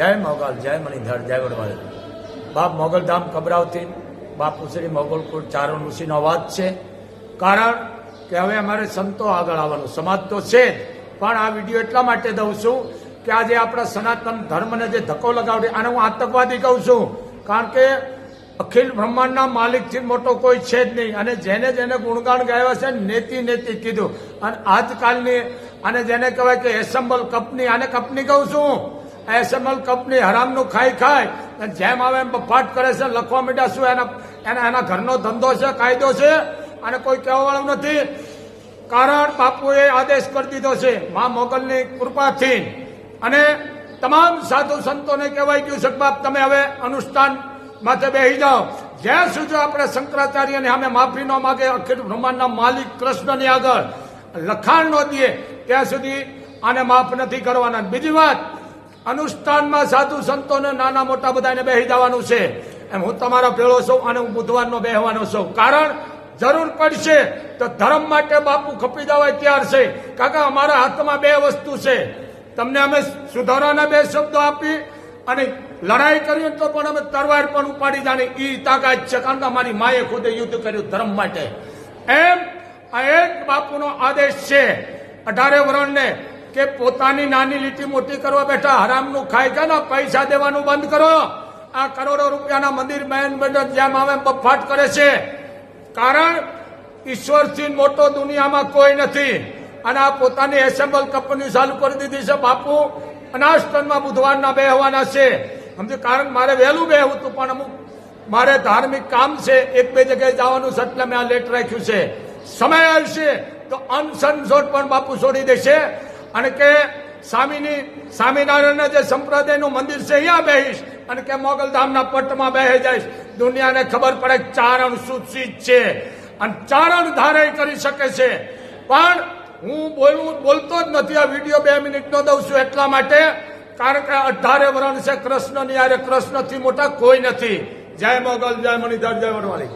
જય મોગલ, જય મણિધર, જય વડવાળી. બાપ મોગલધામ કબરાવથી બાપુ શ્રી મોગલકુળ ચારણ ઋષિનો અવાજ છે. કારણ કે હવે અમારે સંતો આગળ આવવાનું, સમાજ તો છે જ, પણ આ વિડીયો એટલા માટે દઉં છું કે આજે આપણા સનાતન ધર્મને જે ધક્કો લગાવડી આને હું આતંકવાદી કહું છું. કારણ કે અખિલ બ્રહ્માંડના માલિકથી મોટો કોઈ છે જ નહીં. અને જેને જેને ગુણગાન ગાયા છે નેતિ નેતિ કીધું. અને આજકાલની અને જેને કહેવાય કે એસેમ્બલ કંપની, આને કંપની કહું છું, એસેમ્બલ કંપની હરામનું ખાઈ જેમ આવે એમ બફાટ કરે છે, લખવા માંડ્યા. શું એના ઘરનો ધંધો છે, કાયદો છે, અને કોઈ કહેવાવાળું નથી. કારણ બાપુએ આદેશ કરી દીધો છે મા મોગલની કૃપાથી. અને તમામ સાધુ સંતોને કહેવાય ગયું છે કે બાપ તમે હવે અનુષ્ઠાન માથે બેસી જાઓ. જ્યાં સુધી આપણે શંકરાચાર્યને સામે માફી ન માગે, અખિલ બ્રહ્માંડના માલિક કૃષ્ણની આગળ લખાણ ન દે ત્યાં સુધી આને માફ નથી કરવાના. બીજી વાત, અનુષ્ઠાનમાં સાધુ સંતોને નાના મોટા બધાને બેસી જવાનું છે. એમ હું તમારા ભેળો છું અને હું બુધવારનો બેસવાનો છું. કારણ જરૂર પડશે તો ધર્મ માટે બાપુ ખપી જવાય તૈયાર છે. કારણ કે અમારા હાથમાં બે વસ્તુ છે. તમને અમે સુધારાના બે શબ્દો આપી અને લડાઈ કરી તો પણ અમે તરવાર પણ ઉપાડી જાણી એ તાકાત છે. કારણ કે અમારી માએ ખુદે યુદ્ધ કર્યું ધર્મ માટે. એમ આ એક બાપુનો આદેશ છે 18 વર્ષને કે પોતાની નાની લીટી મોટી કરવા બેઠા હરામનું ખાઈ ગયા ને પૈસા દેવાનું બંધ કરો. આ કરોડો રૂપિયાના મંદિર મેન મંડળ જેમ આવે બફાટ કરે છે. કારણ ઈશ્વરથી મોટો દુનિયામાં કોઈ નથી. અને આ પોતાની એસેમ્બલ કંપની ચાલુ કરી દીધી છે. બાપુ અનાષ્ટનમાં બુધવારના બેહવાના છે. સમજો. કારણ મારે વહેલું બેહવું હતું પણ અમુક મારે ધાર્મિક કામ છે, 1-2 જગ્યાએ જવાનું છે, એટલે મેં આ લેટ રાખ્યું છે. સમય આવશે તો અનસનસોટ પણ બાપુ છોડી દેશે. અને કે સ્વામિનારાયણના જે સંપ્રદાયનું મંદિર છે અહીંયા બેહીશ અને કે મોગલધામના પટમાં બેહી જઈશ. દુનિયાને ખબર પડે ચારણ સુશિત છે અને ચારણ ધારે કરી શકે છે. પણ હું બોલતો જ નથી. આ વિડીયો 2 મિનિટનો દઉં છું એટલા માટે, કારણ કે 18 વર્ષ છે કૃષ્ણની યારે. કૃષ્ણથી મોટા કોઈ નથી. જય મોગલ, જય મણિધર, જય વડવાળી.